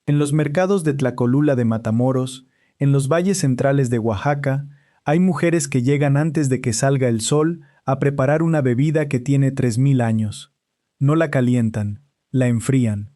En los mercados de Tlacolula de Matamoros, en los valles centrales de Oaxaca, hay mujeres que llegan antes de que salga el sol a preparar una bebida que tiene 3000 años. No la calientan, la enfrían.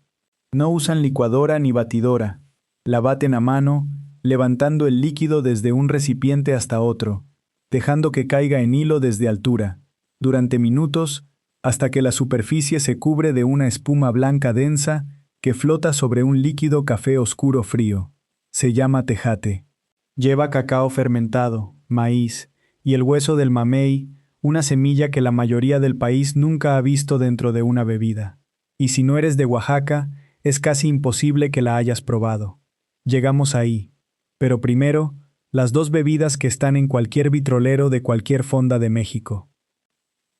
No usan licuadora ni batidora. La baten a mano, levantando el líquido desde un recipiente hasta otro, dejando que caiga en hilo desde altura, durante minutos, hasta que la superficie se cubre de una espuma blanca densa que flota sobre un líquido café oscuro frío. Se llama tejate. Lleva cacao fermentado, maíz y el hueso del mamey, una semilla que la mayoría del país nunca ha visto dentro de una bebida. Y si no eres de Oaxaca, es casi imposible que la hayas probado. Llegamos ahí. Pero primero, las dos bebidas que están en cualquier vitrolero de cualquier fonda de México.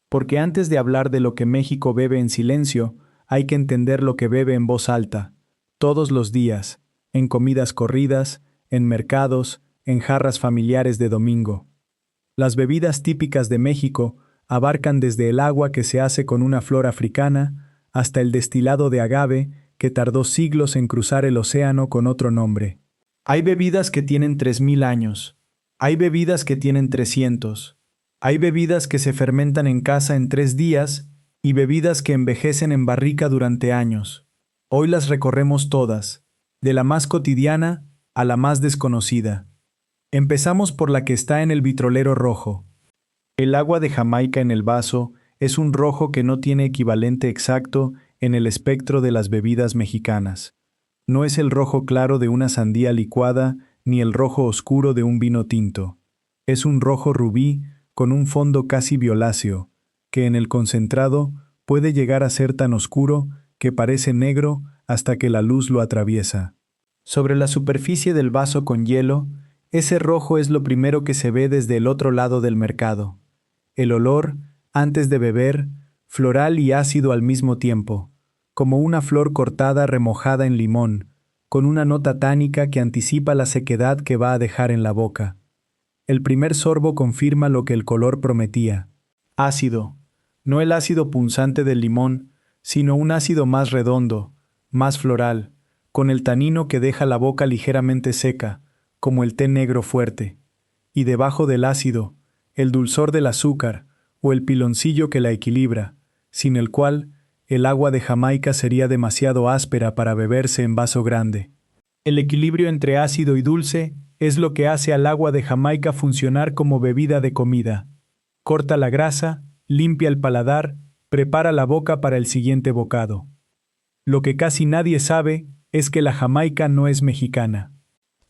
Porque antes de hablar de lo que México bebe en silencio, hay que entender lo que bebe en voz alta, todos los días, en comidas corridas, en mercados, en jarras familiares de domingo. Las bebidas típicas de México abarcan desde el agua que se hace con una flor africana hasta el destilado de agave que tardó siglos en cruzar el océano con otro nombre. Hay bebidas que tienen 3000 años, hay bebidas que tienen 300, hay bebidas que se fermentan en casa en 3 días y bebidas que envejecen en barrica durante años. Hoy las recorremos todas, de la más cotidiana a la más desconocida. Empezamos por la que está en el vitrolero rojo. El agua de Jamaica en el vaso es un rojo que no tiene equivalente exacto en el espectro de las bebidas mexicanas. No es el rojo claro de una sandía licuada ni el rojo oscuro de un vino tinto. Es un rojo rubí con un fondo casi violáceo, que en el concentrado puede llegar a ser tan oscuro que parece negro hasta que la luz lo atraviesa. Sobre la superficie del vaso con hielo, ese rojo es lo primero que se ve desde el otro lado del mercado. El olor, antes de beber, floral y ácido al mismo tiempo, como una flor cortada remojada en limón, con una nota tánica que anticipa la sequedad que va a dejar en la boca. El primer sorbo confirma lo que el color prometía. Ácido, no el ácido punzante del limón, sino un ácido más redondo, más floral, con el tanino que deja la boca ligeramente seca, como el té negro fuerte. Y debajo del ácido, el dulzor del azúcar o el piloncillo que la equilibra, sin el cual el agua de Jamaica sería demasiado áspera para beberse en vaso grande. El equilibrio entre ácido y dulce es lo que hace al agua de Jamaica funcionar como bebida de comida. Corta la grasa, limpia el paladar, prepara la boca para el siguiente bocado. Lo que casi nadie sabe es que la Jamaica no es mexicana.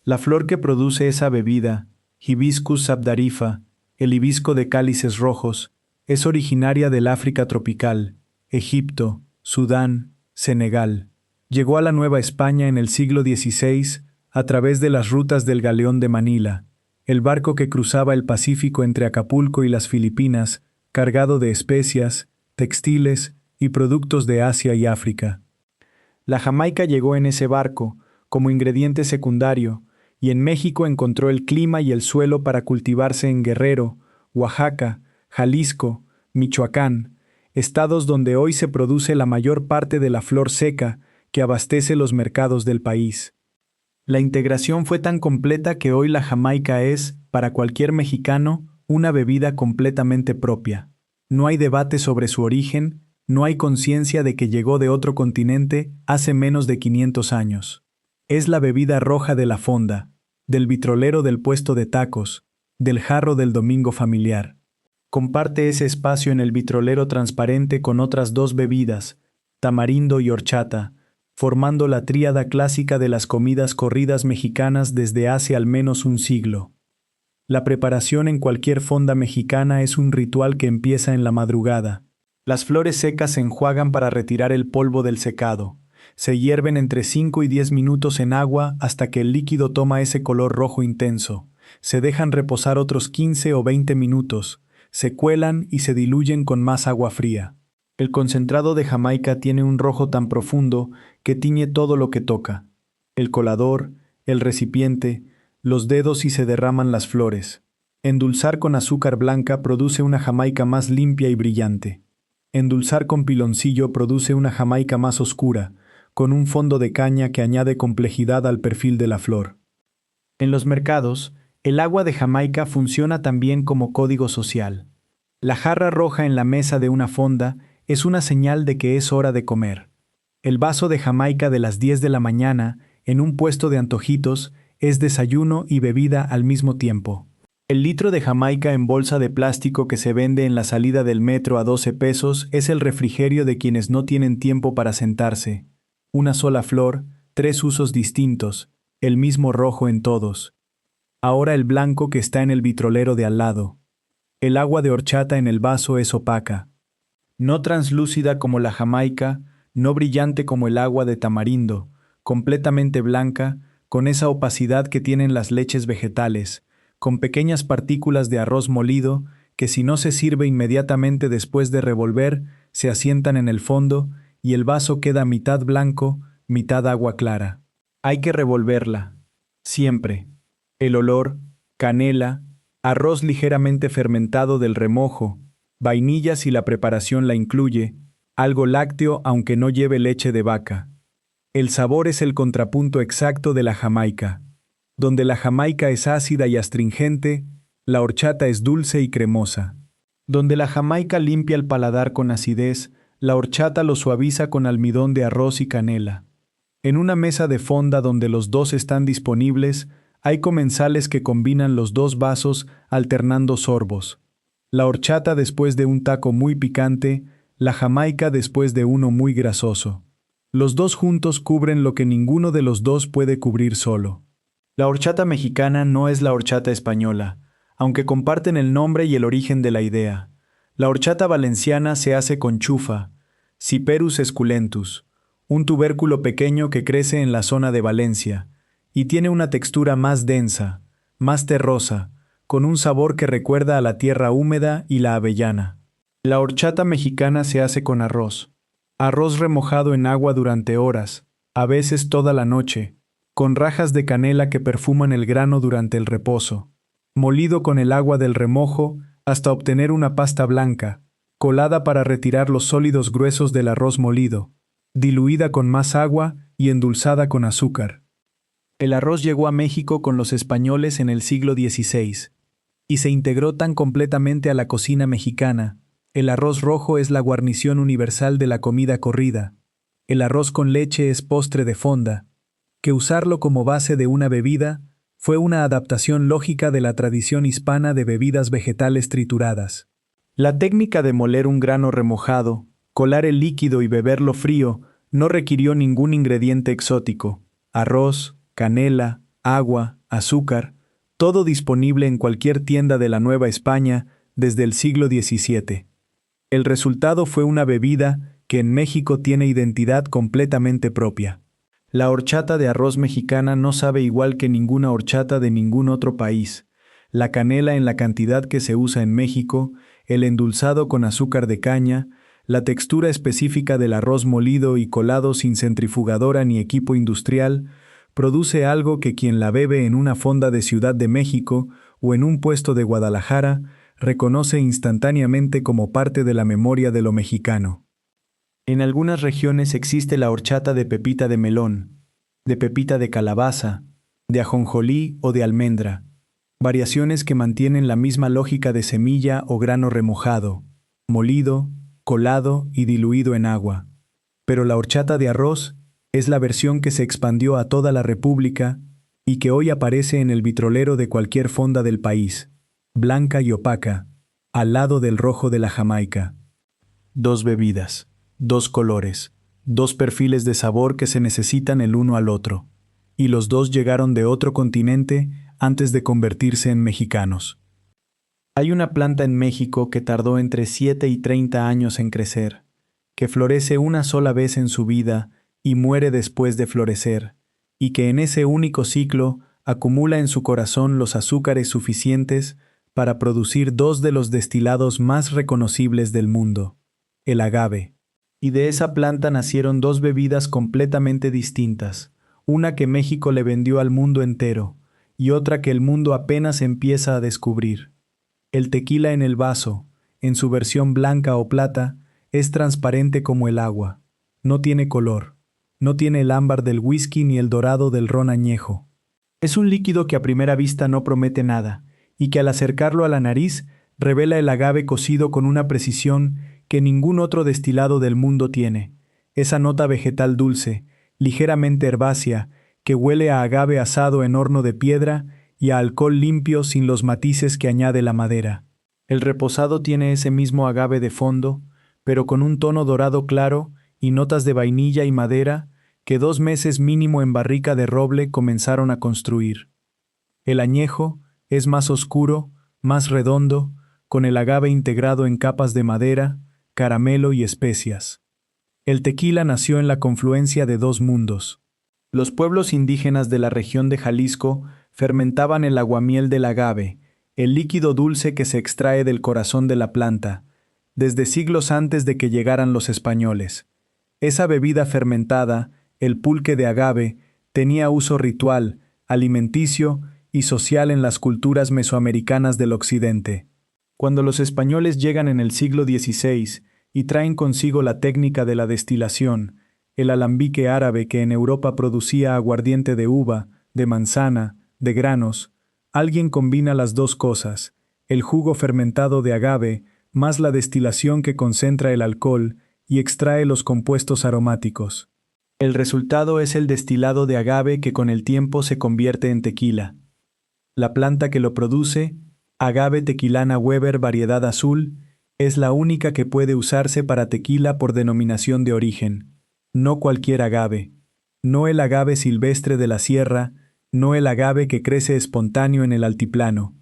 La flor que produce esa bebida, Hibiscus sabdarifa, el hibisco de cálices rojos, es originaria del África tropical, Egipto, Sudán, Senegal. Llegó a la Nueva España en el siglo XVI a través de las rutas del Galeón de Manila, el barco que cruzaba el Pacífico entre Acapulco y las Filipinas, cargado de especias, textiles y productos de Asia y África. La Jamaica llegó en ese barco, como ingrediente secundario, y en México encontró el clima y el suelo para cultivarse en Guerrero, Oaxaca, Jalisco, Michoacán, estados donde hoy se produce la mayor parte de la flor seca que abastece los mercados del país. La integración fue tan completa que hoy la Jamaica es, para cualquier mexicano, una bebida completamente propia. No hay debate sobre su origen, no hay conciencia de que llegó de otro continente hace menos de 500 años. Es la bebida roja de la fonda, del vitrolero del puesto de tacos, del jarro del domingo familiar. Comparte ese espacio en el vitrolero transparente con otras dos bebidas, tamarindo y horchata, formando la tríada clásica de las comidas corridas mexicanas desde hace al menos un siglo. La preparación en cualquier fonda mexicana es un ritual que empieza en la madrugada. Las flores secas se enjuagan para retirar el polvo del secado. Se hierven entre 5 y 10 minutos en agua hasta que el líquido toma ese color rojo intenso. Se dejan reposar otros 15 o 20 minutos. Se cuelan y se diluyen con más agua fría. El concentrado de Jamaica tiene un rojo tan profundo que tiñe todo lo que toca. El colador, el recipiente, los dedos y se derraman las flores. Endulzar con azúcar blanca produce una Jamaica más limpia y brillante. Endulzar con piloncillo produce una Jamaica más oscura, con un fondo de caña que añade complejidad al perfil de la flor. En los mercados, el agua de Jamaica funciona también como código social. La jarra roja en la mesa de una fonda es una señal de que es hora de comer. El vaso de Jamaica de las 10 de la mañana, en un puesto de antojitos, es desayuno y bebida al mismo tiempo. El litro de Jamaica en bolsa de plástico que se vende en la salida del metro a 12 pesos es el refrigerio de quienes no tienen tiempo para sentarse. Una sola flor, 3 usos distintos, el mismo rojo en todos. Ahora el blanco que está en el vitrolero de al lado. El agua de horchata en el vaso es opaca. No translúcida como la Jamaica, no brillante como el agua de tamarindo, completamente blanca, con esa opacidad que tienen las leches vegetales, con pequeñas partículas de arroz molido que si no se sirve inmediatamente después de revolver, se asientan en el fondo y el vaso queda mitad blanco, mitad agua clara. Hay que revolverla, siempre. El olor, canela, arroz ligeramente fermentado del remojo, vainilla si la preparación la incluye, algo lácteo aunque no lleve leche de vaca. El sabor es el contrapunto exacto de la Jamaica. Donde la Jamaica es ácida y astringente, la horchata es dulce y cremosa. Donde la Jamaica limpia el paladar con acidez, la horchata lo suaviza con almidón de arroz y canela. En una mesa de fonda donde los dos están disponibles, hay comensales que combinan los dos vasos alternando sorbos. La horchata después de un taco muy picante, la Jamaica después de uno muy grasoso. Los dos juntos cubren lo que ninguno de los dos puede cubrir solo. La horchata mexicana no es la horchata española, aunque comparten el nombre y el origen de la idea. La horchata valenciana se hace con chufa, Cyperus esculentus, un tubérculo pequeño que crece en la zona de Valencia, y tiene una textura más densa, más terrosa, con un sabor que recuerda a la tierra húmeda y la avellana. La horchata mexicana se hace con arroz remojado en agua durante horas, a veces toda la noche, con rajas de canela que perfuman el grano durante el reposo, molido con el agua del remojo hasta obtener una pasta blanca, colada para retirar los sólidos gruesos del arroz molido, diluida con más agua y endulzada con azúcar. El arroz llegó a México con los españoles en el siglo XVI y se integró tan completamente a la cocina mexicana. El arroz rojo es la guarnición universal de la comida corrida. El arroz con leche es postre de fonda, que usarlo como base de una bebida fue una adaptación lógica de la tradición hispana de bebidas vegetales trituradas. La técnica de moler un grano remojado, colar el líquido y beberlo frío no requirió ningún ingrediente exótico. Arroz, canela, agua, azúcar, todo disponible en cualquier tienda de la Nueva España desde el siglo XVII. El resultado fue una bebida que en México tiene identidad completamente propia. La horchata de arroz mexicana no sabe igual que ninguna horchata de ningún otro país. La canela en la cantidad que se usa en México, el endulzado con azúcar de caña, la textura específica del arroz molido y colado sin centrifugadora ni equipo industrial, produce algo que quien la bebe en una fonda de Ciudad de México o en un puesto de Guadalajara reconoce instantáneamente como parte de la memoria de lo mexicano. En algunas regiones existe la horchata de pepita de melón, de pepita de calabaza, de ajonjolí o de almendra, variaciones que mantienen la misma lógica de semilla o grano remojado, molido, colado y diluido en agua. Pero la horchata de arroz es la versión que se expandió a toda la República y que hoy aparece en el vitrolero de cualquier fonda del país, blanca y opaca, al lado del rojo de la Jamaica. Dos bebidas, dos colores, dos perfiles de sabor que se necesitan el uno al otro, y los dos llegaron de otro continente antes de convertirse en mexicanos. Hay una planta en México que tardó entre 7 y 30 años en crecer, que florece una sola vez en su vida y muere después de florecer, y que en ese único ciclo acumula en su corazón los azúcares suficientes para producir dos de los destilados más reconocibles del mundo, el agave. Y de esa planta nacieron dos bebidas completamente distintas, una que México le vendió al mundo entero, y otra que el mundo apenas empieza a descubrir. El tequila en el vaso, en su versión blanca o plata, es transparente como el agua, no tiene color, no tiene el ámbar del whisky ni el dorado del ron añejo. Es un líquido que a primera vista no promete nada, y que al acercarlo a la nariz revela el agave cocido con una precisión que ningún otro destilado del mundo tiene. Esa nota vegetal dulce, ligeramente herbácea, que huele a agave asado en horno de piedra y a alcohol limpio sin los matices que añade la madera. El reposado tiene ese mismo agave de fondo, pero con un tono dorado claro y notas de vainilla y madera que 2 meses mínimo en barrica de roble comenzaron a construir. El añejo es más oscuro, más redondo, con el agave integrado en capas de madera, caramelo y especias. El tequila nació en la confluencia de 2 mundos. Los pueblos indígenas de la región de Jalisco fermentaban el aguamiel del agave, el líquido dulce que se extrae del corazón de la planta, desde siglos antes de que llegaran los españoles. Esa bebida fermentada, el pulque de agave, tenía uso ritual, alimenticio y social en las culturas mesoamericanas del occidente. Cuando los españoles llegan en el siglo XVI y traen consigo la técnica de la destilación, el alambique árabe que en Europa producía aguardiente de uva, de manzana, de granos, alguien combina las 2 cosas, el jugo fermentado de agave más la destilación que concentra el alcohol y extrae los compuestos aromáticos. El resultado es el destilado de agave que con el tiempo se convierte en tequila. La planta que lo produce, Agave tequilana Weber variedad azul, es la única que puede usarse para tequila por denominación de origen. No cualquier agave, no el agave silvestre de la sierra, no el agave que crece espontáneo en el altiplano.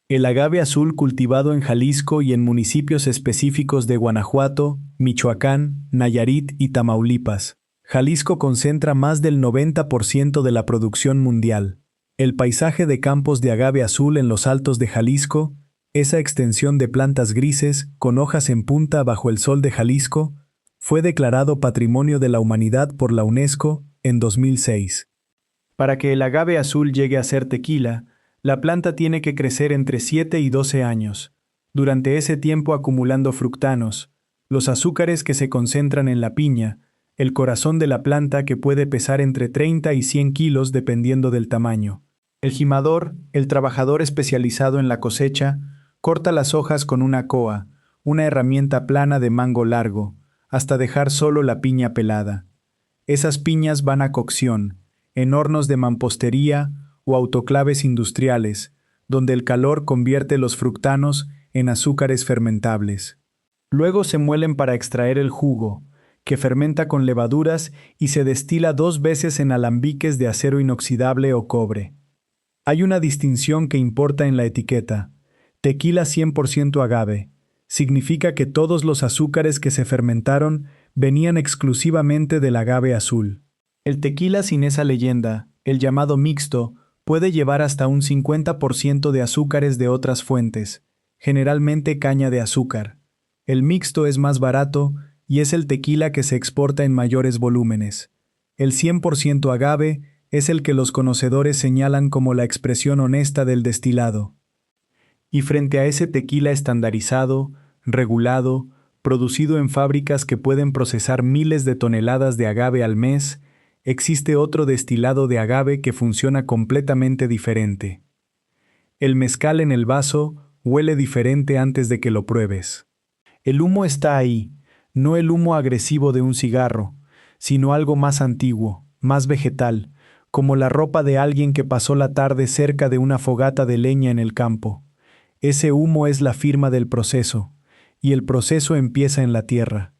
El agave azul cultivado en Jalisco y en municipios específicos de Guanajuato, Michoacán, Nayarit y Tamaulipas. Jalisco concentra más del 90% de la producción mundial. El paisaje de campos de agave azul en los altos de Jalisco, esa extensión de plantas grises con hojas en punta bajo el sol de Jalisco, fue declarado Patrimonio de la Humanidad por la UNESCO en 2006. Para que el agave azul llegue a ser tequila, la planta tiene que crecer entre 7 y 12 años, durante ese tiempo acumulando fructanos, los azúcares que se concentran en la piña, el corazón de la planta que puede pesar entre 30 y 100 kilos dependiendo del tamaño. El gimador, el trabajador especializado en la cosecha, corta las hojas con una coa, una herramienta plana de mango largo, hasta dejar solo la piña pelada. Esas piñas van a cocción, en hornos de mampostería o autoclaves industriales, donde el calor convierte los fructanos en azúcares fermentables. Luego se muelen para extraer el jugo, que fermenta con levaduras y se destila 2 veces en alambiques de acero inoxidable o cobre. Hay una distinción que importa en la etiqueta. Tequila 100% agave. Significa que todos los azúcares que se fermentaron venían exclusivamente del agave azul. El tequila sin esa leyenda, el llamado mixto, puede llevar hasta un 50% de azúcares de otras fuentes, generalmente caña de azúcar. El mixto es más barato y es el tequila que se exporta en mayores volúmenes. El 100% agave es el que los conocedores señalan como la expresión honesta del destilado. Y frente a ese tequila estandarizado, regulado, producido en fábricas que pueden procesar miles de toneladas de agave al mes, existe otro destilado de agave que funciona completamente diferente. El mezcal en el vaso huele diferente antes de que lo pruebes. El humo está ahí, no el humo agresivo de un cigarro, sino algo más antiguo, más vegetal, como la ropa de alguien que pasó la tarde cerca de una fogata de leña en el campo. Ese humo es la firma del proceso, y el proceso empieza en la tierra.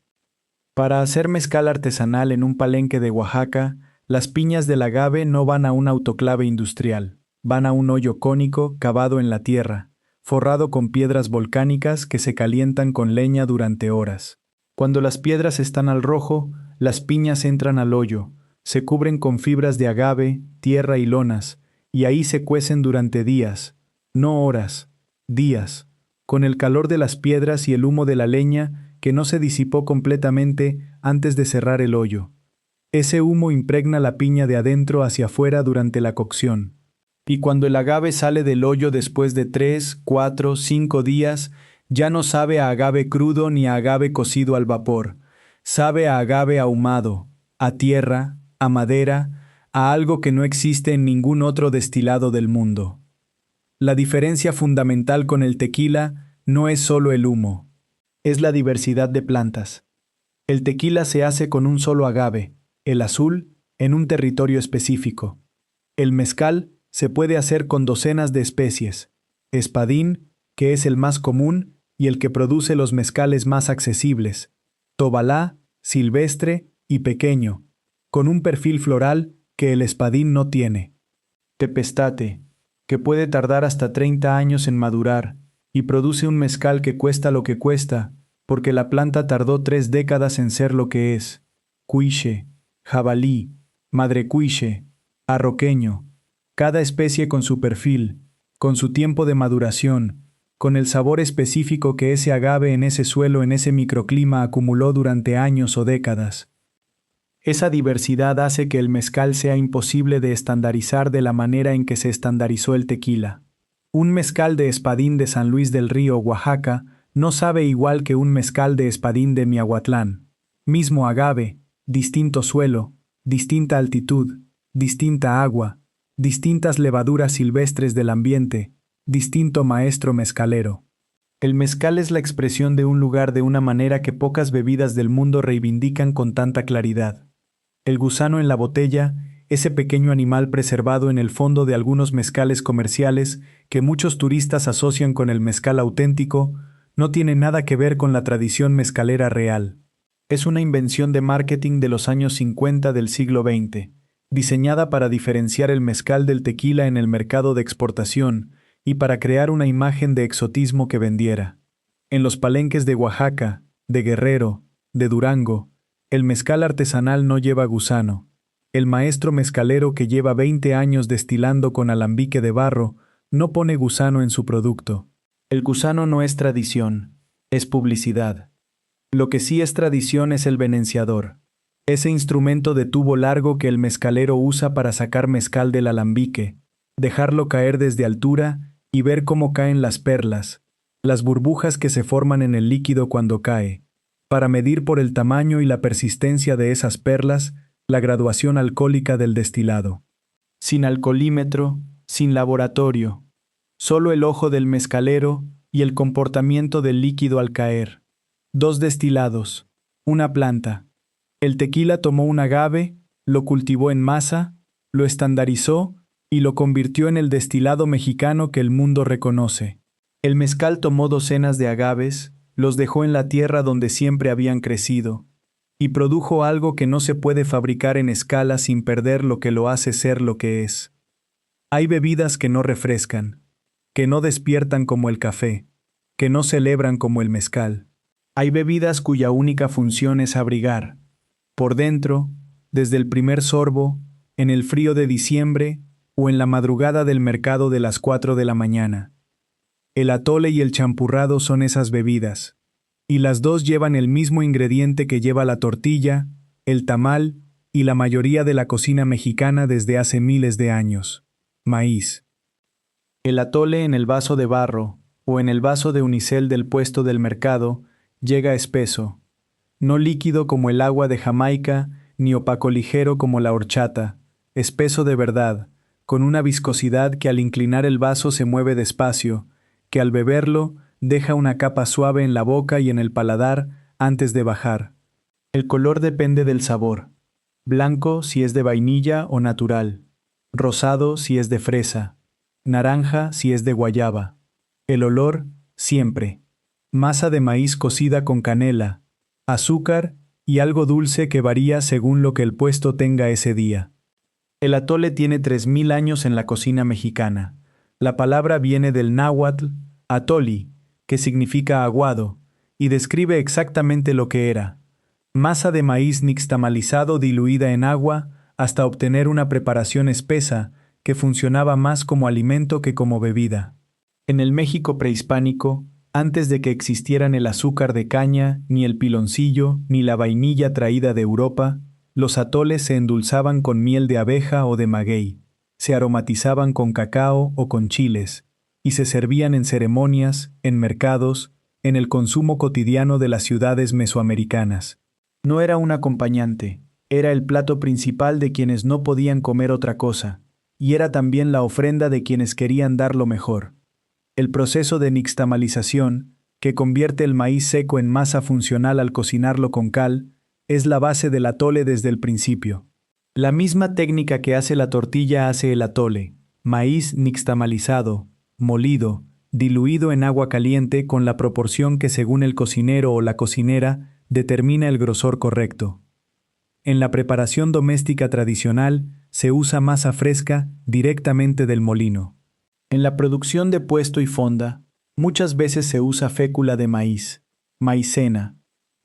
Para hacer mezcal artesanal en un palenque de Oaxaca, las piñas del agave no van a un autoclave industrial, van a un hoyo cónico cavado en la tierra, forrado con piedras volcánicas que se calientan con leña durante horas. Cuando las piedras están al rojo, las piñas entran al hoyo, se cubren con fibras de agave, tierra y lonas, y ahí se cuecen durante días, no horas, días, con el calor de las piedras y el humo de la leña que no se disipó completamente antes de cerrar el hoyo. Ese humo impregna la piña de adentro hacia afuera durante la cocción. Y cuando el agave sale del hoyo después de 3, 4, 5 días, ya no sabe a agave crudo ni a agave cocido al vapor. Sabe a agave ahumado, a tierra, a madera, a algo que no existe en ningún otro destilado del mundo. La diferencia fundamental con el tequila no es solo el humo, es la diversidad de plantas. El tequila se hace con un solo agave, el azul, en un territorio específico. El mezcal se puede hacer con docenas de especies. Espadín, que es el más común y el que produce los mezcales más accesibles. Tobalá, silvestre y pequeño, con un perfil floral que el espadín no tiene. Tepestate, que puede tardar hasta 30 años en madurar y produce un mezcal que cuesta lo que cuesta, porque la planta tardó 3 décadas en ser lo que es. Cuiche, jabalí, madrecuiche, arroqueño, cada especie con su perfil, con su tiempo de maduración, con el sabor específico que ese agave en ese suelo, en ese microclima acumuló durante años o décadas. Esa diversidad hace que el mezcal sea imposible de estandarizar de la manera en que se estandarizó el tequila. Un mezcal de Espadín de San Luis del Río, Oaxaca, no sabe igual que un mezcal de Espadín de Miahuatlán. Mismo agave, distinto suelo, distinta altitud, distinta agua, distintas levaduras silvestres del ambiente, distinto maestro mezcalero. El mezcal es la expresión de un lugar de una manera que pocas bebidas del mundo reivindican con tanta claridad. El gusano en la botella, ese pequeño animal preservado en el fondo de algunos mezcales comerciales que muchos turistas asocian con el mezcal auténtico, no tiene nada que ver con la tradición mezcalera real. Es una invención de marketing de los años 50 del siglo XX, diseñada para diferenciar el mezcal del tequila en el mercado de exportación y para crear una imagen de exotismo que vendiera. En los palenques de Oaxaca, de Guerrero, de Durango, el mezcal artesanal no lleva gusano. El maestro mezcalero que lleva 20 años destilando con alambique de barro no pone gusano en su producto. El gusano no es tradición, es publicidad. Lo que sí es tradición es el venenciador, ese instrumento de tubo largo que el mezcalero usa para sacar mezcal del alambique, dejarlo caer desde altura y ver cómo caen las perlas, las burbujas que se forman en el líquido cuando cae, para medir por el tamaño y la persistencia de esas perlas la graduación alcohólica del destilado. Sin alcoholímetro, sin laboratorio, solo el ojo del mezcalero y el comportamiento del líquido al caer. 2 destilados, una planta. El tequila tomó un agave, lo cultivó en masa, lo estandarizó y lo convirtió en el destilado mexicano que el mundo reconoce. El mezcal tomó docenas de agaves, los dejó en la tierra donde siempre habían crecido, y produjo algo que no se puede fabricar en escala sin perder lo que lo hace ser lo que es. Hay bebidas que no refrescan, que no despiertan como el café, que no celebran como el mezcal. Hay bebidas cuya única función es abrigar. Por dentro, desde el primer sorbo, en el frío de diciembre o en la madrugada del mercado de las 4 de la mañana. El atole y el champurrado son esas bebidas, y las dos llevan el mismo ingrediente que lleva la tortilla, el tamal y la mayoría de la cocina mexicana desde hace miles de años: maíz. El atole en el vaso de barro o en el vaso de unicel del puesto del mercado llega espeso, no líquido como el agua de Jamaica ni opaco ligero como la horchata, espeso de verdad, con una viscosidad que al inclinar el vaso se mueve despacio, que al beberlo deja una capa suave en la boca y en el paladar antes de bajar. El color depende del sabor: blanco si es de vainilla o natural, rosado si es de fresa, naranja si es de guayaba. El olor, siempre: masa de maíz cocida con canela, azúcar y algo dulce que varía según lo que el puesto tenga ese día. El atole tiene 3000 años en la cocina mexicana. La palabra viene del náhuatl atoli, que significa aguado, y describe exactamente lo que era: masa de maíz nixtamalizado diluida en agua hasta obtener una preparación espesa que funcionaba más como alimento que como bebida. En el México prehispánico, antes de que existieran el azúcar de caña, ni el piloncillo, ni la vainilla traída de Europa, los atoles se endulzaban con miel de abeja o de maguey, se aromatizaban con cacao o con chiles, y se servían en ceremonias, en mercados, en el consumo cotidiano de las ciudades mesoamericanas. No era un acompañante, Era el plato principal de quienes no podían comer otra cosa, y era también la ofrenda de quienes querían dar lo mejor. El proceso de nixtamalización, que convierte el maíz seco en masa funcional al cocinarlo con cal, es la base del atole desde el principio. La misma técnica que hace la tortilla hace el atole: maíz nixtamalizado, molido, diluido en agua caliente con la proporción que según el cocinero o la cocinera determina el grosor correcto. En la preparación doméstica tradicional se usa masa fresca directamente del molino. En la producción de puesto y fonda, muchas veces se usa fécula de maíz, maicena,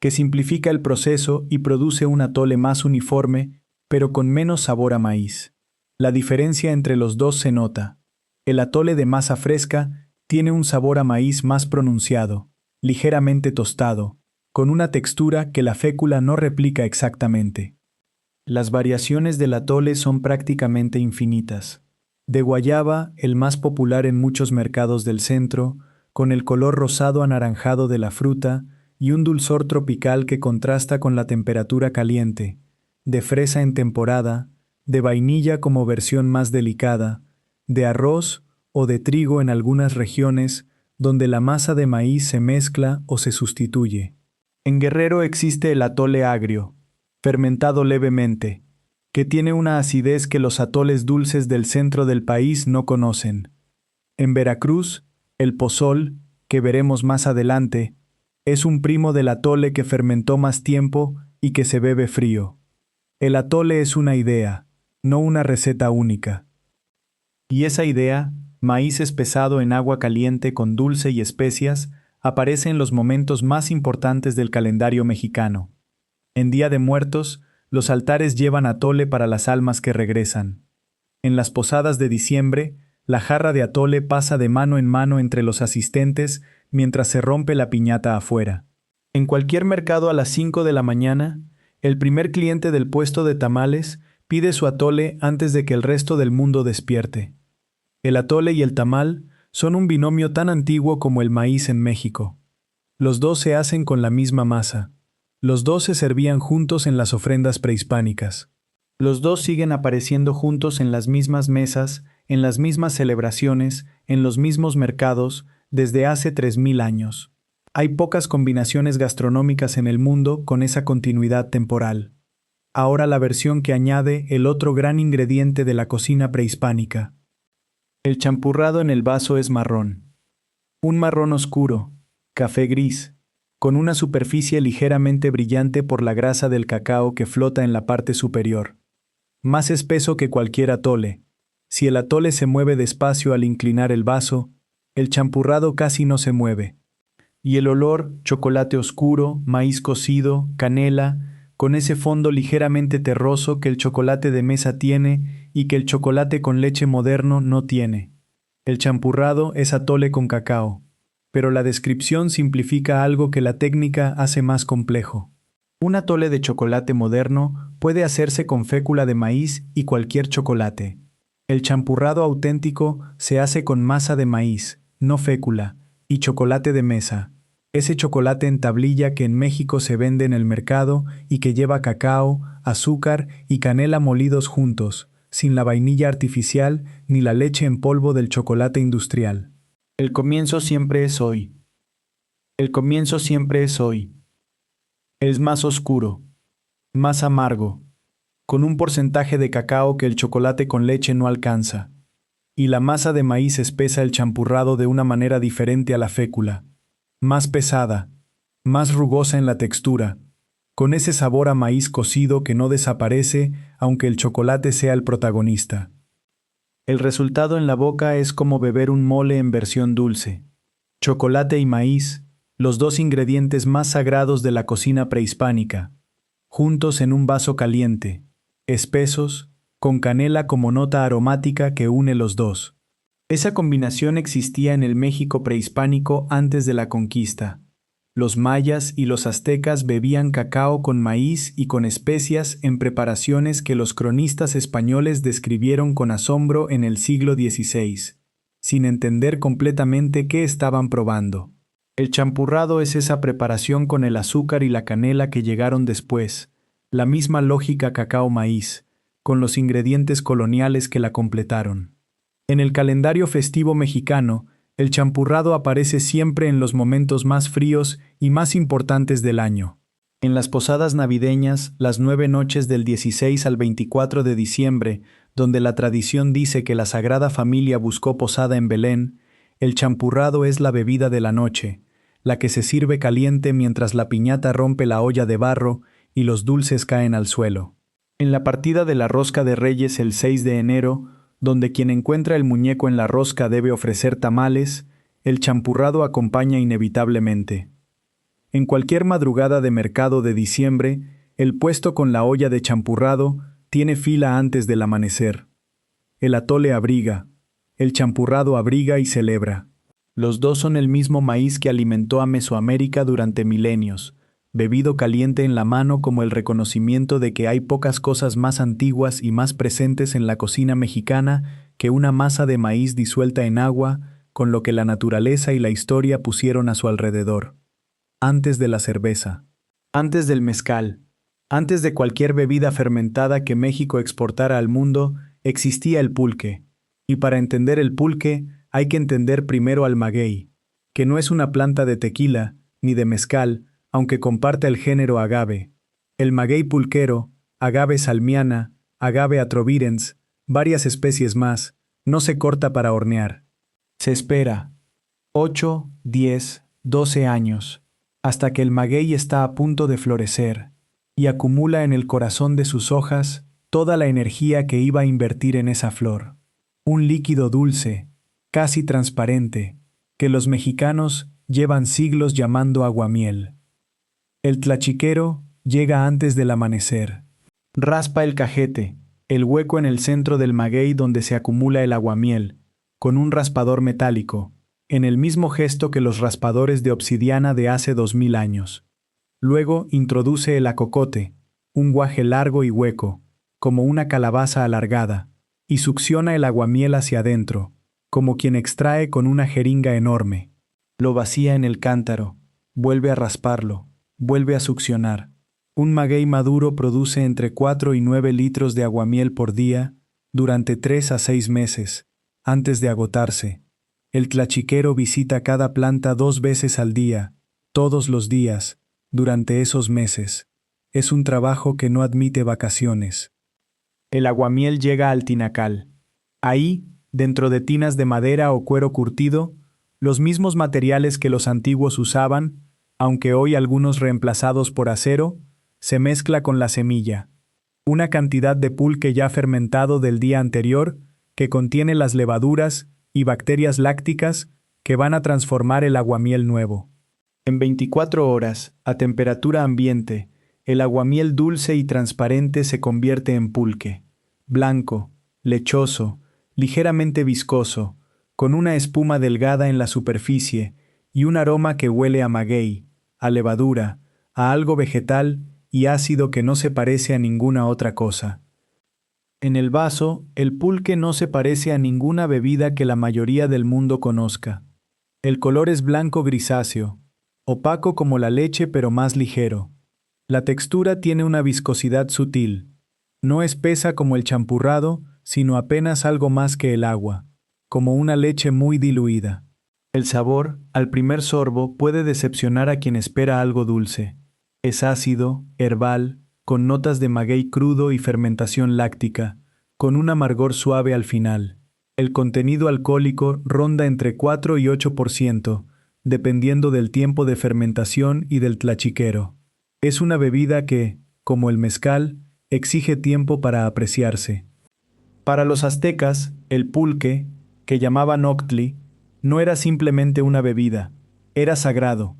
que simplifica el proceso y produce un atole más uniforme, pero con menos sabor a maíz. La diferencia entre los dos se nota. El atole de masa fresca tiene un sabor a maíz más pronunciado, ligeramente tostado, con una textura que la fécula no replica exactamente. Las variaciones del atole son prácticamente infinitas. De guayaba, el más popular en muchos mercados del centro, con el color rosado anaranjado de la fruta y un dulzor tropical que contrasta con la temperatura caliente, de fresa en temporada, de vainilla como versión más delicada, de arroz o de trigo en algunas regiones donde la masa de maíz se mezcla o se sustituye. En Guerrero existe el atole agrio, fermentado levemente, que tiene una acidez que los atoles dulces del centro del país no conocen. En Veracruz, el pozol, que veremos más adelante, es un primo del atole que fermentó más tiempo y que se bebe frío. El atole es una idea, no una receta única. Y esa idea, maíz espesado en agua caliente con dulce y especias, aparece en los momentos más importantes del calendario mexicano. En Día de Muertos, los altares llevan atole para las almas que regresan. En las posadas de diciembre, la jarra de atole pasa de mano en mano entre los asistentes mientras se rompe la piñata afuera. En cualquier mercado a las 5 de la mañana, el primer cliente del puesto de tamales pide su atole antes de que el resto del mundo despierte. El atole y el tamal son un binomio tan antiguo como el maíz en México. Los dos se hacen con la misma masa. Los dos se servían juntos en las ofrendas prehispánicas. Los dos siguen apareciendo juntos en las mismas mesas, en las mismas celebraciones, en los mismos mercados, desde hace 3000 años. Hay pocas combinaciones gastronómicas en el mundo con esa continuidad temporal. Ahora la versión que añade el otro gran ingrediente de la cocina prehispánica. El champurrado en el vaso es marrón. Un marrón oscuro, café gris, con una superficie ligeramente brillante por la grasa del cacao que flota en la parte superior. Más espeso que cualquier atole. Si el atole se mueve despacio al inclinar el vaso, el champurrado casi no se mueve. Y el olor, chocolate oscuro, maíz cocido, canela, con ese fondo ligeramente terroso que el chocolate de mesa tiene y que el chocolate con leche moderno no tiene. El champurrado es atole con cacao, pero la descripción simplifica algo que la técnica hace más complejo. Un atole de chocolate moderno puede hacerse con fécula de maíz y cualquier chocolate. El champurrado auténtico se hace con masa de maíz, no fécula, y chocolate de mesa. Ese chocolate en tablilla que en México se vende en el mercado y que lleva cacao, azúcar y canela molidos juntos, sin la vainilla artificial ni la leche en polvo del chocolate industrial. El comienzo siempre es hoy. El comienzo siempre es hoy. Es más oscuro, más amargo, con un porcentaje de cacao que el chocolate con leche no alcanza. Y la masa de maíz espesa el champurrado de una manera diferente a la fécula. Más pesada, más rugosa en la textura, con ese sabor a maíz cocido que no desaparece aunque el chocolate sea el protagonista. El resultado en la boca es como beber un mole en versión dulce. Chocolate y maíz, los dos ingredientes más sagrados de la cocina prehispánica, juntos en un vaso caliente, espesos, con canela como nota aromática que une los dos. Esa combinación existía en el México prehispánico antes de la conquista. Los mayas y los aztecas bebían cacao con maíz y con especias en preparaciones que los cronistas españoles describieron con asombro en el siglo XVI, sin entender completamente qué estaban probando. El champurrado es esa preparación con el azúcar y la canela que llegaron después, La misma lógica cacao-maíz, con los ingredientes coloniales que la completaron. En el calendario festivo mexicano, el champurrado aparece siempre en los momentos más fríos y más importantes del año. En las posadas navideñas, las 9 noches del 16 al 24 de diciembre, donde la tradición dice que la Sagrada Familia buscó posada en Belén, el champurrado es la bebida de la noche, la que se sirve caliente mientras la piñata rompe la olla de barro y los dulces caen al suelo. En la partida de la Rosca de Reyes el 6 de enero, donde quien encuentra el muñeco en la rosca debe ofrecer tamales, el champurrado acompaña inevitablemente. En cualquier madrugada de mercado de diciembre, el puesto con la olla de champurrado tiene fila antes del amanecer. El atole abriga, el champurrado abriga y celebra. Los dos son el mismo maíz que alimentó a Mesoamérica durante milenios, bebido caliente en la mano como el reconocimiento de que hay pocas cosas más antiguas y más presentes en la cocina mexicana que una masa de maíz disuelta en agua, con lo que la naturaleza y la historia pusieron a su alrededor. Antes de la cerveza, antes del mezcal, antes de cualquier bebida fermentada que México exportara al mundo, existía el pulque. Y para entender el pulque, hay que entender primero al maguey, que no es una planta de tequila, ni de mezcal, aunque comparte el género agave. El maguey pulquero, agave salmiana, agave atrovirens, varias especies más, no se corta para hornear. Se espera 8, 10, 12 años, hasta que el maguey está a punto de florecer, y acumula en el corazón de sus hojas toda la energía que iba a invertir en esa flor. Un líquido dulce, casi transparente, que los mexicanos llevan siglos llamando aguamiel. El tlachiquero llega antes del amanecer. Raspa el cajete, el hueco en el centro del maguey donde se acumula el aguamiel, con un raspador metálico, en el mismo gesto que los raspadores de obsidiana de hace 2000 años. Luego introduce el acocote, un guaje largo y hueco, como una calabaza alargada, y succiona el aguamiel hacia adentro, como quien extrae con una jeringa enorme. Lo vacía en el cántaro, vuelve a rasparlo, vuelve a succionar. Un maguey maduro produce entre 4 y 9 litros de aguamiel por día durante 3 a 6 meses, antes de agotarse. El tlachiquero visita cada planta 2 veces al día, todos los días, durante esos meses. Es un trabajo que no admite vacaciones. El aguamiel llega al tinacal. Ahí, dentro de tinas de madera o cuero curtido, los mismos materiales que los antiguos usaban, aunque hoy algunos reemplazados por acero, se mezcla con la semilla, una cantidad de pulque ya fermentado del día anterior que contiene las levaduras y bacterias lácticas que van a transformar el aguamiel nuevo. En 24 horas, a temperatura ambiente, el aguamiel dulce y transparente se convierte en pulque, blanco, lechoso, ligeramente viscoso, con una espuma delgada en la superficie y un aroma que huele a maguey, a levadura, a algo vegetal y ácido que no se parece a ninguna otra cosa. En el vaso, el pulque no se parece a ninguna bebida que la mayoría del mundo conozca. El color es blanco grisáceo, opaco como la leche pero más ligero. La textura tiene una viscosidad sutil. No espesa como el champurrado, sino apenas algo más que el agua, como una leche muy diluida. El sabor, al primer sorbo, puede decepcionar a quien espera algo dulce. Es ácido, herbal, con notas de maguey crudo y fermentación láctica, con un amargor suave al final. El contenido alcohólico ronda entre 4 y 8%, dependiendo del tiempo de fermentación y del tlachiquero. Es una bebida que, como el mezcal, exige tiempo para apreciarse. Para los aztecas, el pulque, que llamaban octli, no era simplemente una bebida, era sagrado.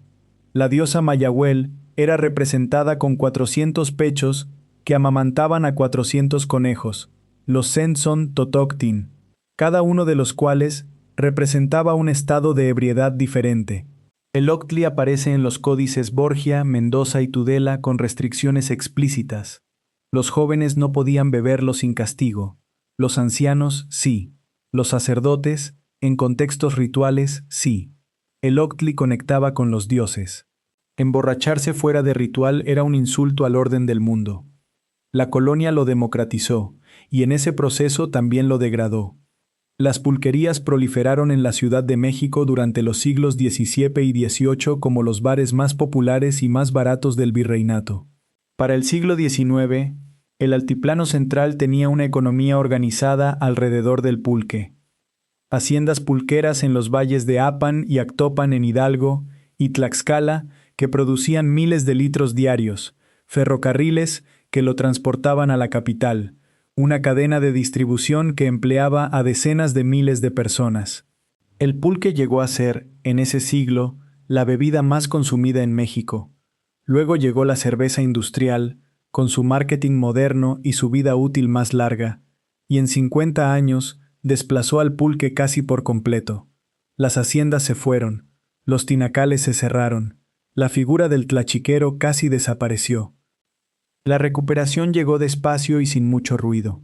La diosa Mayahuel era representada con 400 pechos que amamantaban a 400 conejos, los Zentzon Totoctin, cada uno de los cuales representaba un estado de ebriedad diferente. El octli aparece en los códices Borgia, Mendoza y Tudela con restricciones explícitas. Los jóvenes no podían beberlo sin castigo. Los ancianos, sí. Los sacerdotes, en contextos rituales, sí. El octli conectaba con los dioses. Emborracharse fuera de ritual era un insulto al orden del mundo. La colonia lo democratizó, y en ese proceso también lo degradó. Las pulquerías proliferaron en la Ciudad de México durante los siglos XVII y XVIII como los bares más populares y más baratos del virreinato. Para el siglo XIX, el altiplano central tenía una economía organizada alrededor del pulque. Haciendas pulqueras en los valles de Apan y Actopan en Hidalgo y Tlaxcala que producían miles de litros diarios, ferrocarriles que lo transportaban a la capital, una cadena de distribución que empleaba a decenas de miles de personas. El pulque llegó a ser, en ese siglo, la bebida más consumida en México. Luego llegó la cerveza industrial, con su marketing moderno y su vida útil más larga, y en 50 años desplazó al pulque casi por completo. Las haciendas se fueron, los tinacales se cerraron, la figura del tlachiquero casi desapareció. La recuperación llegó despacio y sin mucho ruido.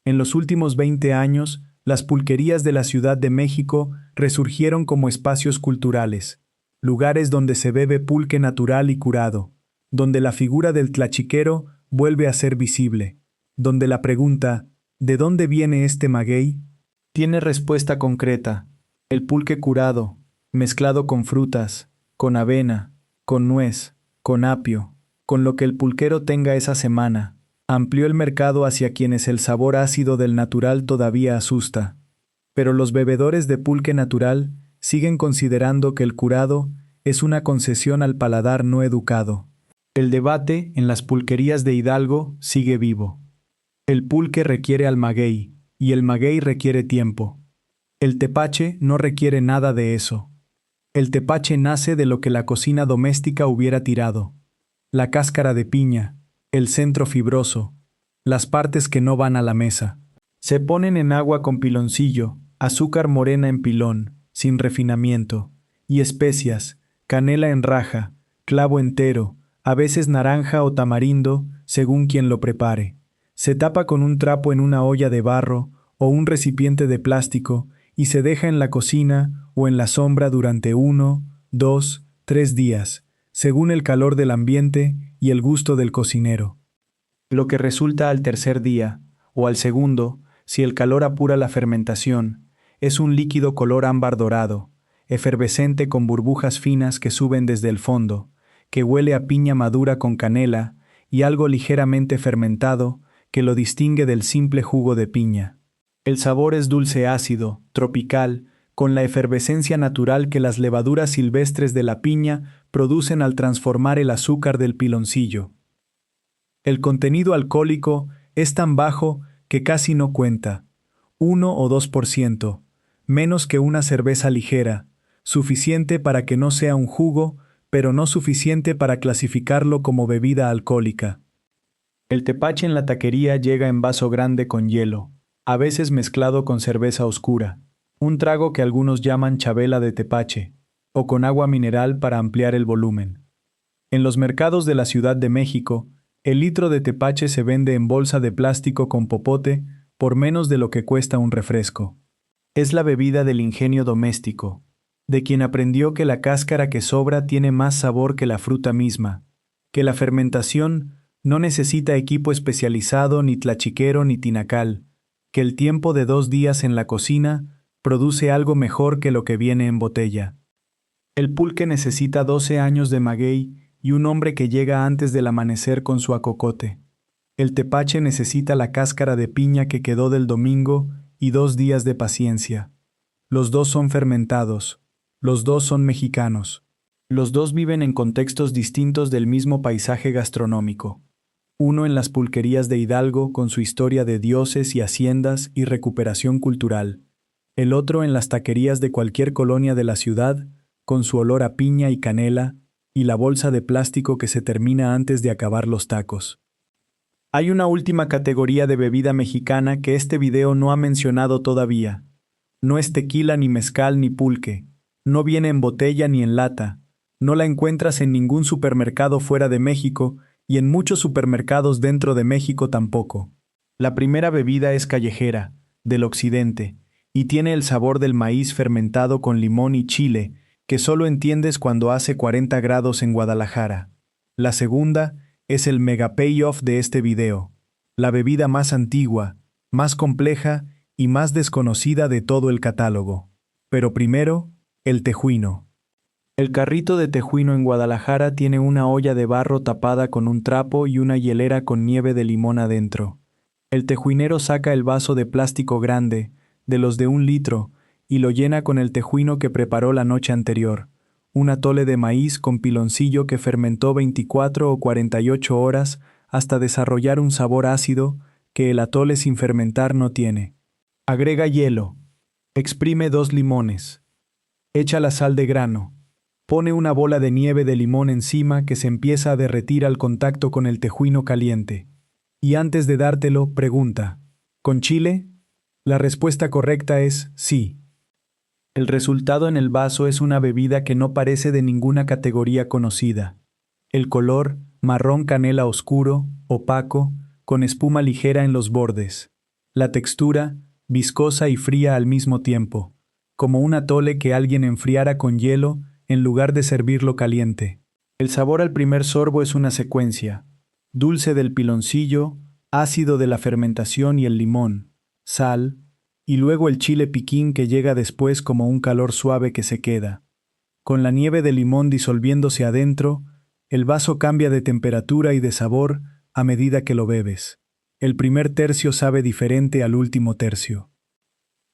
En los últimos 20 años, las pulquerías de la Ciudad de México resurgieron como espacios culturales, lugares donde se bebe pulque natural y curado, donde la figura del tlachiquero vuelve a ser visible, donde la pregunta ¿de dónde viene este maguey? Tiene respuesta concreta: el pulque curado, mezclado con frutas, con avena, con nuez, con apio, con lo que el pulquero tenga esa semana, amplió el mercado hacia quienes el sabor ácido del natural todavía asusta. Pero los bebedores de pulque natural siguen considerando que el curado es una concesión al paladar no educado. El debate en las pulquerías de Hidalgo sigue vivo. El pulque requiere al maguey, y el maguey requiere tiempo. El tepache no requiere nada de eso. El tepache nace de lo que la cocina doméstica hubiera tirado: la cáscara de piña, el centro fibroso, las partes que no van a la mesa. Se ponen en agua con piloncillo, azúcar morena en pilón, sin refinamiento, y especias, canela en raja, clavo entero, a veces naranja o tamarindo, según quien lo prepare. Se tapa con un trapo en una olla de barro o un recipiente de plástico y se deja en la cocina o en la sombra durante 1, 2, 3 días, según el calor del ambiente y el gusto del cocinero. Lo que resulta al tercer día, o al segundo, si el calor apura la fermentación, es un líquido color ámbar dorado, efervescente con burbujas finas que suben desde el fondo, que huele a piña madura con canela y algo ligeramente fermentado que lo distingue del simple jugo de piña. El sabor es dulce ácido, tropical, con la efervescencia natural que las levaduras silvestres de la piña producen al transformar el azúcar del piloncillo. El contenido alcohólico es tan bajo que casi no cuenta, 1 o 2%, menos que una cerveza ligera, suficiente para que no sea un jugo, pero no suficiente para clasificarlo como bebida alcohólica. El tepache en la taquería llega en vaso grande con hielo, a veces mezclado con cerveza oscura, un trago que algunos llaman chabela de tepache, o con agua mineral para ampliar el volumen. En los mercados de la Ciudad de México, el litro de tepache se vende en bolsa de plástico con popote por menos de lo que cuesta un refresco. Es la bebida del ingenio doméstico, de quien aprendió que la cáscara que sobra tiene más sabor que la fruta misma, que la fermentación no necesita equipo especializado ni tlachiquero ni tinacal, que el tiempo de 2 días en la cocina produce algo mejor que lo que viene en botella. El pulque necesita 12 años de maguey y un hombre que llega antes del amanecer con su acocote. El tepache necesita la cáscara de piña que quedó del domingo y 2 días de paciencia. Los dos son fermentados, los dos son mexicanos. Los dos viven en contextos distintos del mismo paisaje gastronómico. Uno en las pulquerías de Hidalgo con su historia de dioses y haciendas y recuperación cultural. El otro en las taquerías de cualquier colonia de la ciudad, con su olor a piña y canela, y la bolsa de plástico que se termina antes de acabar los tacos. Hay una última categoría de bebida mexicana que este video no ha mencionado todavía. No es tequila ni mezcal ni pulque, no viene en botella ni en lata, no la encuentras en ningún supermercado fuera de México y en muchos supermercados dentro de México tampoco. La primera bebida es callejera, del occidente, y tiene el sabor del maíz fermentado con limón y chile, que solo entiendes cuando hace 40 grados en Guadalajara. La segunda es el mega payoff de este video. la bebida más antigua, más compleja y más desconocida de todo el catálogo. Pero primero, el tejuino. El carrito de tejuino en Guadalajara tiene una olla de barro tapada con un trapo y una hielera con nieve de limón adentro. El tejuinero saca el vaso de plástico grande, de los de 1 litro, y lo llena con el tejuino que preparó la noche anterior, un atole de maíz con piloncillo que fermentó 24 o 48 horas hasta desarrollar un sabor ácido que el atole sin fermentar no tiene. Agrega hielo. Exprime 2 limones. Echa la sal de grano. Pone una bola de nieve de limón encima que se empieza a derretir al contacto con el tejuino caliente. Y antes de dártelo, pregunta, ¿con chile? La respuesta correcta es sí. El resultado en el vaso es una bebida que no parece de ninguna categoría conocida. El color, marrón canela oscuro, opaco, con espuma ligera en los bordes. La textura, viscosa y fría al mismo tiempo, como un atole que alguien enfriara con hielo en lugar de servirlo caliente. El sabor al primer sorbo es una secuencia: dulce del piloncillo, ácido de la fermentación y el limón, sal, y luego el chile piquín que llega después como un calor suave que se queda. Con la nieve de limón disolviéndose adentro, el vaso cambia de temperatura y de sabor a medida que lo bebes. El primer tercio sabe diferente al último tercio.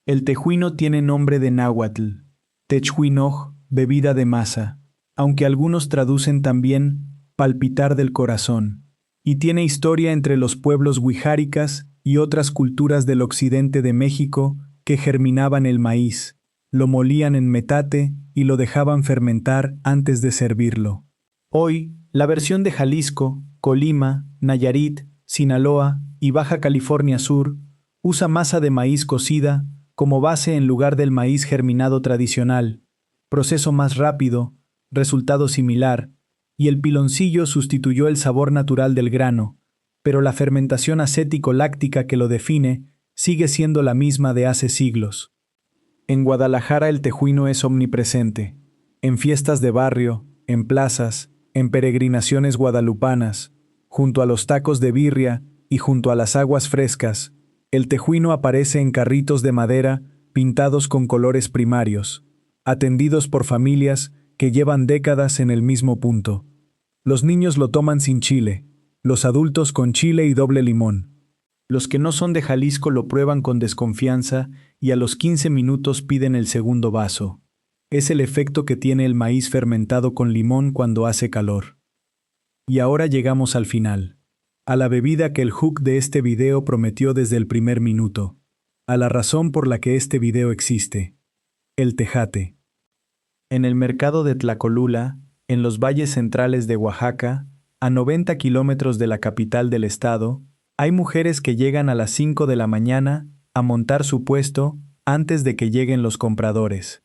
El tejuino tiene nombre de náhuatl, techhuinoj, bebida de masa, aunque algunos traducen también palpitar del corazón, y tiene historia entre los pueblos huijáricas y otras culturas del occidente de México que germinaban el maíz, lo molían en metate y lo dejaban fermentar antes de servirlo. Hoy, la versión de Jalisco, Colima, Nayarit, Sinaloa y Baja California Sur usa masa de maíz cocida como base en lugar del maíz germinado tradicional, proceso más rápido, resultado similar, y el piloncillo sustituyó el sabor natural del grano, pero la fermentación acético-láctica que lo define sigue siendo la misma de hace siglos. En Guadalajara el tejuino es omnipresente, en fiestas de barrio, en plazas, en peregrinaciones guadalupanas, junto a los tacos de birria y junto a las aguas frescas, el tejuino aparece en carritos de madera pintados con colores primarios, atendidos por familias que llevan décadas en el mismo punto. Los niños lo toman sin chile, los adultos con chile y doble limón. Los que no son de Jalisco lo prueban con desconfianza y a los 15 minutos piden el segundo vaso. Es el efecto que tiene el maíz fermentado con limón cuando hace calor. Y ahora llegamos al final, a la bebida que el hook de este video prometió desde el primer minuto, a la razón por la que este video existe: el tejate. En el mercado de Tlacolula, en los valles centrales de Oaxaca, a 90 kilómetros de la capital del estado, hay mujeres que llegan a las 5 de la mañana a montar su puesto antes de que lleguen los compradores.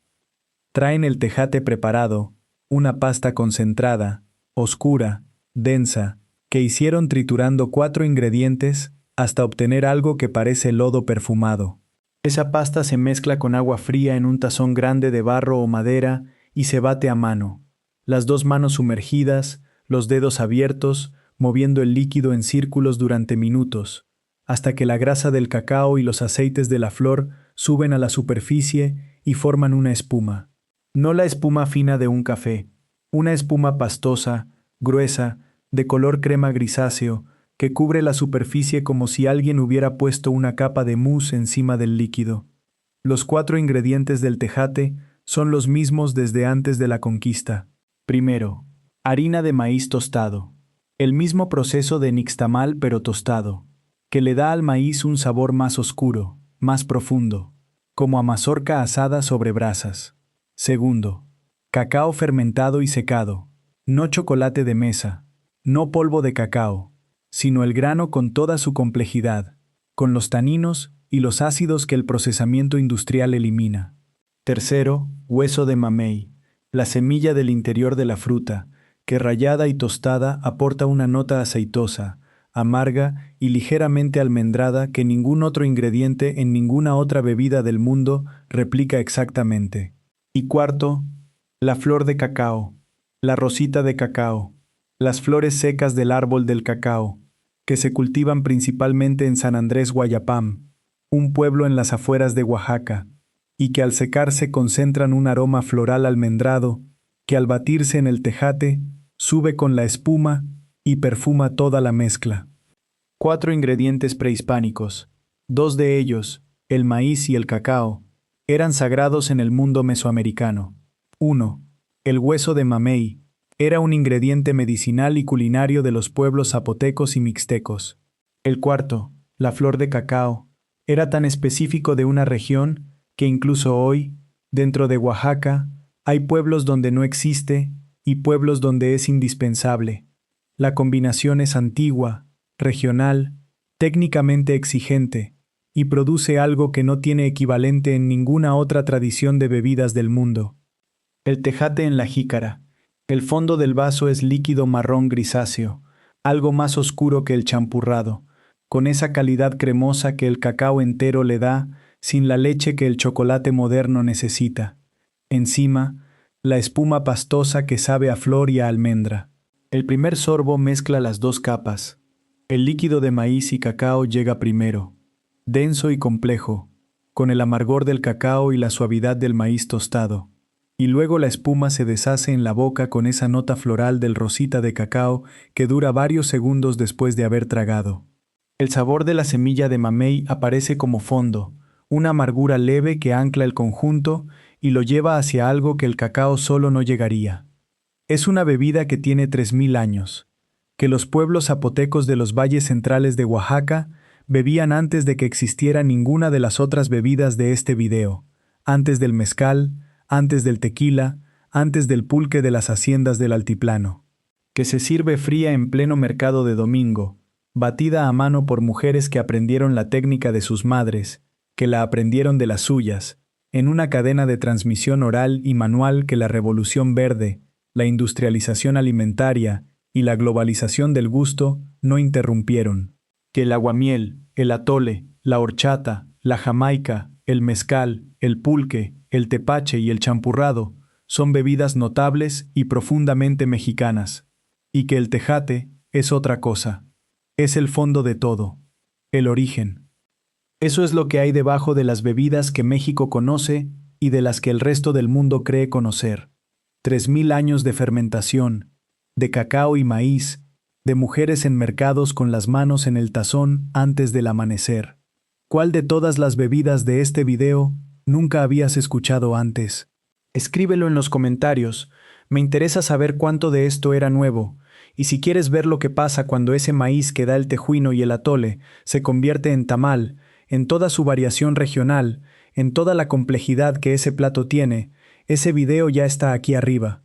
Traen el tejate preparado, una pasta concentrada, oscura, densa, que hicieron triturando 4 ingredientes hasta obtener algo que parece lodo perfumado. Esa pasta se mezcla con agua fría en un tazón grande de barro o madera y se bate a mano, las 2 manos sumergidas, los dedos abiertos, moviendo el líquido en círculos durante minutos, hasta que la grasa del cacao y los aceites de la flor suben a la superficie y forman una espuma. No la espuma fina de un café, una espuma pastosa, gruesa, de color crema grisáceo, que cubre la superficie como si alguien hubiera puesto una capa de mousse encima del líquido. Los 4 ingredientes del tejate son los mismos desde antes de la conquista. Primero, harina de maíz tostado. El mismo proceso de nixtamal pero tostado, que le da al maíz un sabor más oscuro, más profundo, como a mazorca asada sobre brasas. Segundo, cacao fermentado y secado, no chocolate de mesa, no polvo de cacao, sino el grano con toda su complejidad, con los taninos y los ácidos que el procesamiento industrial elimina. Tercero, hueso de mamey, la semilla del interior de la fruta, que rallada y tostada aporta una nota aceitosa, amarga y ligeramente almendrada que ningún otro ingrediente en ninguna otra bebida del mundo replica exactamente. Y cuarto, la flor de cacao, la rosita de cacao, las flores secas del árbol del cacao, que se cultivan principalmente en San Andrés Guayapam, un pueblo en las afueras de Oaxaca, y que al secarse concentran un aroma floral almendrado que al batirse en el tejate sube con la espuma y perfuma toda la mezcla. 4 ingredientes prehispánicos. 2 de ellos, el maíz y el cacao, eran sagrados en el mundo mesoamericano. 1. El hueso de mamey era un ingrediente medicinal y culinario de los pueblos zapotecos y mixtecos. El cuarto, la flor de cacao, era tan específico de una región que incluso hoy, dentro de Oaxaca, hay pueblos donde no existe y pueblos donde es indispensable. La combinación es antigua, regional, técnicamente exigente, y produce algo que no tiene equivalente en ninguna otra tradición de bebidas del mundo. El tejate en la jícara. El fondo del vaso es líquido marrón grisáceo, algo más oscuro que el champurrado, con esa calidad cremosa que el cacao entero le da, sin la leche que el chocolate moderno necesita. Encima, la espuma pastosa que sabe a flor y a almendra. El primer sorbo mezcla las dos capas. El líquido de maíz y cacao llega primero, denso y complejo, con el amargor del cacao y la suavidad del maíz tostado. Y luego la espuma se deshace en la boca con esa nota floral del rosita de cacao que dura varios segundos después de haber tragado. El sabor de la semilla de mamey aparece como fondo, una amargura leve que ancla el conjunto y lo lleva hacia algo que el cacao solo no llegaría. Es una bebida que tiene 3000 años, que los pueblos zapotecos de los valles centrales de Oaxaca bebían antes de que existiera ninguna de las otras bebidas de este video, antes del mezcal, antes del tequila, antes del pulque de las haciendas del altiplano, que se sirve fría en pleno mercado de domingo, batida a mano por mujeres que aprendieron la técnica de sus madres, que la aprendieron de las suyas, en una cadena de transmisión oral y manual que la revolución verde, la industrialización alimentaria y la globalización del gusto no interrumpieron, que el aguamiel, el atole, la horchata, la jamaica, el mezcal, el pulque, el tepache y el champurrado son bebidas notables y profundamente mexicanas, y que el tejate es otra cosa, es el fondo de todo, el origen. Eso es lo que hay debajo de las bebidas que México conoce y de las que el resto del mundo cree conocer. 3000 años de fermentación, de cacao y maíz, de mujeres en mercados con las manos en el tazón antes del amanecer. ¿Cuál de todas las bebidas de este video nunca habías escuchado antes? Escríbelo en los comentarios, me interesa saber cuánto de esto era nuevo, y si quieres ver lo que pasa cuando ese maíz que da el tejuino y el atole se convierte en tamal, en toda su variación regional, en toda la complejidad que ese plato tiene, ese video ya está aquí arriba.